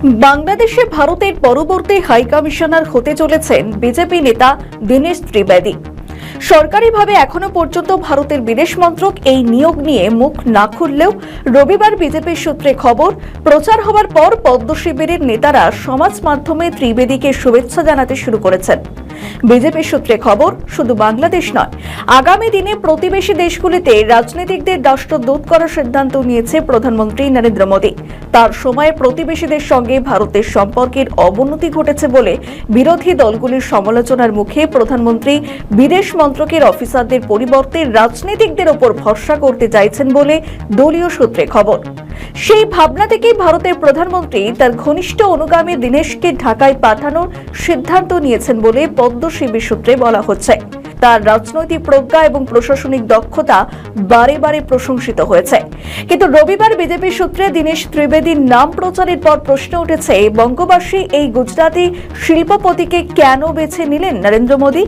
বাংলাদেশে ভারতের পরবর্তী হাই কমিশনার হতে চলেছেন বিজেপি নেতা দীনেশ ত্রিবেদী। সরকারিভাবে এখনো পর্যন্ত ভারতের বিদেশ মন্ত্রক এই নিয়োগ নিয়ে মুখ না খুললেও রবিবার বিজেপির সূত্রে খবর, প্রচার হওয়ার পর পদ্ম শিবিরের নেতারা সমাজ মাধ্যমে ত্রিবেদীকে শুভেচ্ছা জানাতে শুরু করেছেন। বিজেপির সূত্রে খবর, শুধু বাংলাদেশ নয়, আগামী দিনে প্রতিবেশী দেশগুলিতে রাজনীতিকদের রাষ্ট্রদূত করার সিদ্ধান্ত নিয়েছে প্রধানমন্ত্রী নরেন্দ্র মোদী। তার সময়ে প্রতিবেশীদের সঙ্গে ভারতের সম্পর্কের অবনতি ঘটেছে বলে বিরোধী দলগুলির সমালোচনার মুখে প্রধানমন্ত্রী বিদেশ মন্ত্রকের অফিসারদের পরিবর্তে রাজনীতিকদের ওপর ভরসা করতে চাইছেন বলে দলীয় সূত্রে খবর। সেই ভাবনা থেকেই ভারতের প্রধানমন্ত্রী তার ঘনিষ্ঠ অনুগামী দীনেশকে ঢাকায় পাঠানোর সিদ্ধান্ত নিয়েছেন বলে পদ্ম শিবির সূত্রে বলা হচ্ছে। তার রাজনৈতিক প্রজ্ঞা এবং প্রশাসনিক দক্ষতা বারে বারে প্রশংসিত হয়েছে। কিন্তু রবিবার বিজেপির সূত্রে দীনেশ ত্রিবেদীর নাম প্রচারের পর প্রশ্ন উঠেছে, বঙ্গবাসী এই গুজরাটি শিল্পপতিকে কেন বেছে নিলেন নরেন্দ্র মোদী?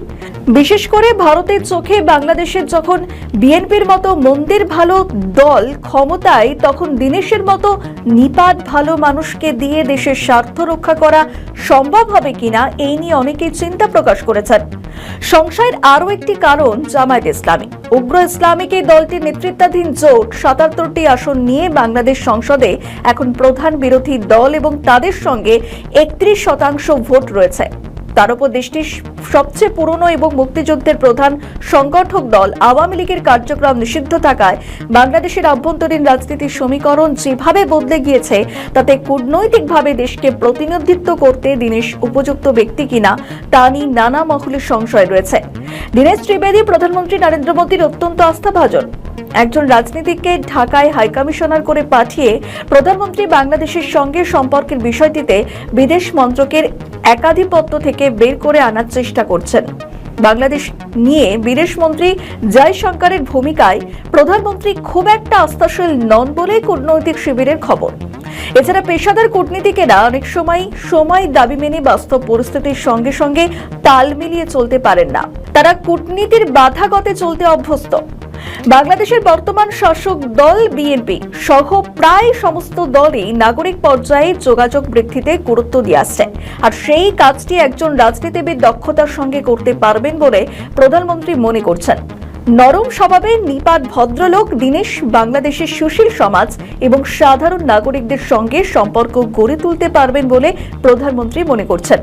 বিশেষ করে ভারতের চোখে বাংলাদেশের যখন বিএনপির মতো মন্দির ভালো দল ক্ষমতায়, তখন দীনেশের মতো নিপাট ভালো মানুষকে দিয়ে দেশের স্বার্থ রক্ষা করা সম্ভব হবে কিনা এই নিয়ে অনেকেই চিন্তা প্রকাশ করেছেন। সংশয়ের আরও একটি কারণ জামায়াত ইসলামী। উগ্র ইসলামিক এই দলটির নেতৃত্বাধীন জোট ৭৭টি আসন নিয়ে বাংলাদেশ সংসদে এখন প্রধান বিরোধী দল এবং তাদের সঙ্গে ৩১% ভোট রয়েছে। তার উপর দেশটির সবচেয়ে পুরনো এবং মুক্তিযুদ্ধের প্রধান সংগঠক দল আওয়ামী লীগের কার্যক্রম নিষিদ্ধ থাকায় বাংলাদেশের আভ্যন্তরীণ রাজনীতির সমীকরণ যেভাবে বদলে গিয়েছে, তাতে কূটনৈতিকভাবে দেশকে প্রতিনিধিত্ব করতে দীনেশ উপযুক্ত ব্যক্তি কিনা তা নিয়ে নানা মহলের সংশয় রয়েছে। দীনেশ ত্রিবেদী প্রধানমন্ত্রী নরেন্দ্র মোদীর অত্যন্ত আস্থাভাজন। একজন রাজনীতিককে ঢাকায় হাইকমিশনার করে পাঠিয়ে প্রধানমন্ত্রী বাংলাদেশের সঙ্গে সম্পর্কের বিষয়টিতে বিদেশ মন্ত্রকের একাধিপত্য থেকে বের করে আনার চেষ্টা করছেন। বাংলাদেশ নিয়ে বিদেশমন্ত্রী জয়শঙ্করের ভূমিকায় প্রধানমন্ত্রী খুব একটা আস্থাশীল নন বলে কূটনৈতিক শিবিরের খবর। এছাড়া পেশাদার কূটনীতিকেরা অনেক সময় দাবি মেনে বাস্তব পরিস্থিতির সঙ্গে সঙ্গে তাল মিলিয়ে চলতে পারেন না। তারা কূটনীতির বাধাগতে চলতে অভ্যস্ত। বাংলাদেশের বর্তমান শাসক দল বিএনপি সহ প্রায় সমস্ত দলই নাগরিক পর্যায়ে যোগাযোগ বৃদ্ধিতে গুরুত্ব দিয়ে আসছে, আর সেই কাজটি একজন রাজনীতিবিদ দক্ষতার সঙ্গে করতে পারবেন বলে প্রধানমন্ত্রী মনে করছেন। নরম স্বভাবের নিপাট ভদ্রলোক দীনেশ বাংলাদেশের সুশীল সমাজ এবং সাধারণ নাগরিকদের সঙ্গে সম্পর্ক গড়ে তুলতে পারবেন বলে প্রধানমন্ত্রী মনে করছেন।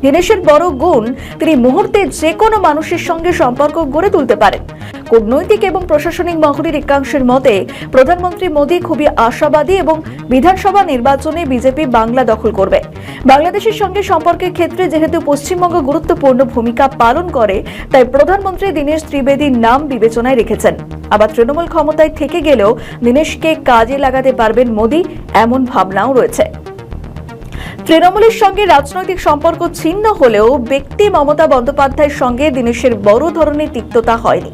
দীনেশের বড় গুণ, তিনি মুহূর্তে যে কোনো মানুষের সঙ্গে সম্পর্ক গড়ে তুলতে পারেন। কূটনৈতিক এবং প্রশাসনিক মহলের একাংশের মতে প্রধানমন্ত্রী মোদী খুবই আশাবাদী এবং বিধানসভা নির্বাচনে বিজেপি বাংলা দখল করবে। বাংলাদেশের সঙ্গে সম্পর্কের ক্ষেত্রে যেহেতু পশ্চিমবঙ্গ গুরুত্বপূর্ণ ভূমিকা পালন করে, তাই প্রধানমন্ত্রী দীনেশ ত্রিবেদীর নাম বিবেচনায় রেখেছেন। আবার তৃণমূল ক্ষমতায় থেকে গেলেও দীনেশকে কাজে লাগাতে পারবেন মোদী, এমন ভাবনাও রয়েছে। তৃণমূলের সঙ্গে রাজনৈতিক সম্পর্ক ছিন্ন হলেও ব্যক্তি মমতা বন্দ্যোপাধ্যায়ের সঙ্গে দীনেশের বড় ধরনের তিক্ততা হয়নি।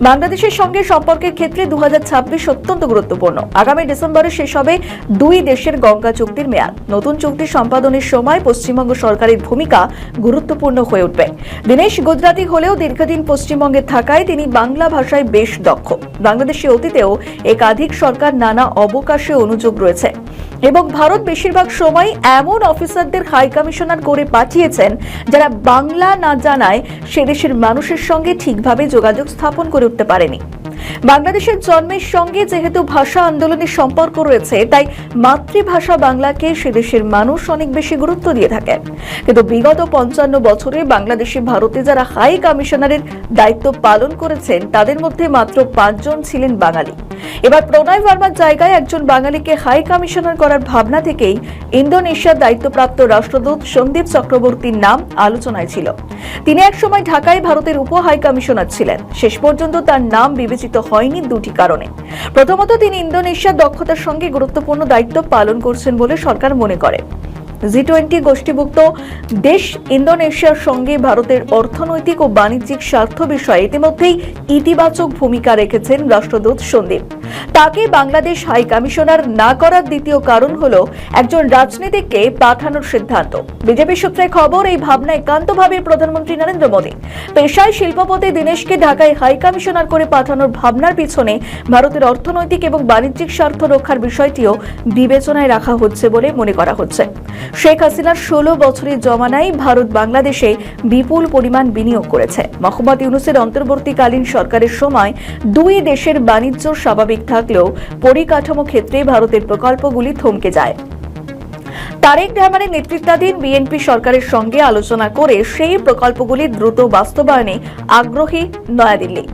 বাংলাদেশের সঙ্গে সম্পর্কের ক্ষেত্রে 2026 অত্যন্ত গুরুত্বপূর্ণ। আগামী ডিসেম্বরে শেষ হবে দুই দেশের গঙ্গা চুক্তির মেয়াদ। নতুন চুক্তি সম্পাদনের সময় পশ্চিমবঙ্গ সরকারের ভূমিকা গুরুত্বপূর্ণ হয়ে উঠবে। দীনেশ গুজরাটি হলেও দীর্ঘদিন পশ্চিমবঙ্গে থাকায় তিনি বাংলা ভাষায় বেশ দক্ষ। বাংলাদেশে অতীতেও একাধিক সরকার নানা অবকাশে অনুযোগ রয়েছে এবং ভারত বেশিরভাগ সময় এমন অফিসারদের হাই কমিশনার করে পাঠিয়েছেন যারা বাংলা না জানায় সে দেশের মানুষের সঙ্গে ঠিকভাবে যোগাযোগ স্থাপন করে উঠতে পারেনি। বাংলাদেশের জন্মের সঙ্গে যেহেতু ভাষা আন্দোলনের সম্পর্ক রয়েছে, তাই মাতৃভাষা বাংলাকে সে দেশের মানুষ অনেক বেশি গুরুত্ব দিয়ে থাকেন। কিন্তু বিগত 55 বছরে বাংলাদেশে ভারতে যারা হাই কমিশনারের দায়িত্ব পালন করেছেন, তাদের মধ্যে মাত্র 5 জন ছিলেন বাঙালি। এবার প্রণয় ভার্মার জায়গায় একজন বাঙালিকে হাই কমিশনার করার ভাবনা থেকেই ইন্দোনেশিয়ার দায়িত্বপ্রাপ্ত রাষ্ট্রদূত সন্দীপ চক্রবর্তীর নাম আলোচনায় ছিল। তিনি একসময় ঢাকায় ভারতের উপ হাই কমিশনার ছিলেন। শেষ পর্যন্ত তার নাম বিবেচিত হয়নি দুটি কারণে। প্রথমত, তিনি ইন্দোনেশিয়ার দক্ষতার সঙ্গে গুরুত্বপূর্ণ দায়িত্ব পালন করছেন বলে সরকার মনে করে। G20 গোষ্ঠীভুক্ত দেশ ইন্দোনেশিয়ার সঙ্গে ভারতের অর্থনৈতিক ও বাণিজ্যিক স্বার্থ বিষয়ে ইতিমধ্যেই ইতিবাচক ভূমিকা রেখেছেন রাষ্ট্রদূত সন্দীপ। তাকে বাংলাদেশ হাই কমিশনার না করার দ্বিতীয় কারণ হলো একজন রাজনীতিককে পাঠানোর সিদ্ধান্ত। বিজেপি সূত্রে খবর, এই ভাবনা একান্তভাবে প্রধানমন্ত্রী নরেন্দ্র মোদী। পেশায় শিল্পপতি দীনেশকে ঢাকায় হাই কমিশনার করে পাঠানোর ভাবনার পিছনে ভারতের অর্থনৈতিক এবং বাণিজ্যিক স্বার্থ রক্ষার বিষয়টিও বিবেচনায় রাখা হচ্ছে বলে মনে করা হচ্ছে। শেখ হাসিনার 16 বছরের জমানায় ভারত বাংলাদেশে বিপুল পরিমাণ বিনিয়োগ করেছে। মোহাম্মদ ইউনূসের অন্তর্বর্তীকালীন সরকারের সময় দুই দেশের বাণিজ্য স্বাভাবিক থাকলেও পরিকাঠামো ক্ষেত্রে ভারতের প্রকল্পগুলি থমকে যায়। তারেক রহমানের নেতৃত্বাধীন বিএনপি সরকারের সঙ্গে আলোচনা করে সেই প্রকল্পগুলি দ্রুত বাস্তবায়নে আগ্রহী নয়াদিল্লি।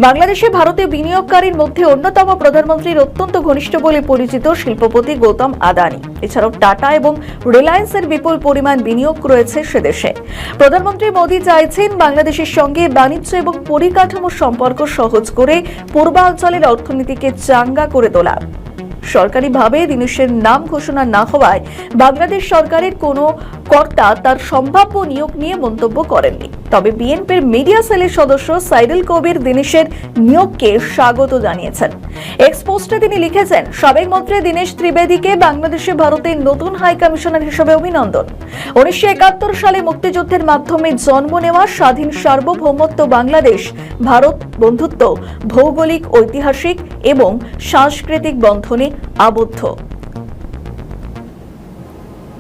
বাংলাদেশে ভারতে বিনিয়োগকারীর মধ্যে অন্যতম প্রধানমন্ত্রীর অত্যন্ত ঘনিষ্ঠ বলে পরিচিত শিল্পপতি গৌতম আদানি। এছাড়াও টাটা এবং রিলায়েন্সের বিপুল পরিমাণ বিনিয়োগ রয়েছে সেদেশে। প্রধানমন্ত্রী মোদী চাইছেন বাংলাদেশের সঙ্গে বাণিজ্য এবং পরিকাঠামো সম্পর্ক সহজ করে পূর্বাঞ্চলের অর্থনীতিকে চাঙ্গা করে তোলা। সরকারিভাবে দিনেশের নাম ঘোষণা না হওয়ায় বাংলাদেশ সরকারের কোনো কর্তা তার সম্ভাব্য নিয়োগ নিয়ে মন্তব্য করেননি। তবে বিএনপির মিডিয়া সেলের সদস্য সাইদুল কবির দিনেশের নিয়োগকে স্বাগত জানিয়েছেন। এক্সপোস্টে তিনি লিখেছেন, সাবেক মন্ত্রী দীনেশ ত্রিবেদীকে বাংলাদেশে ভারতের নতুন হাই কমিশনার হিসেবে অভিনন্দন। 1971 সালে মুক্তিযুদ্ধের মাধ্যমে জন্ম নেওয়া স্বাধীন সার্বভৌমত্ব বাংলাদেশ ভারত বন্ধুত্ব ভৌগোলিক, ঐতিহাসিক এবং সাংস্কৃতিক বন্ধনে আবদ্ধ।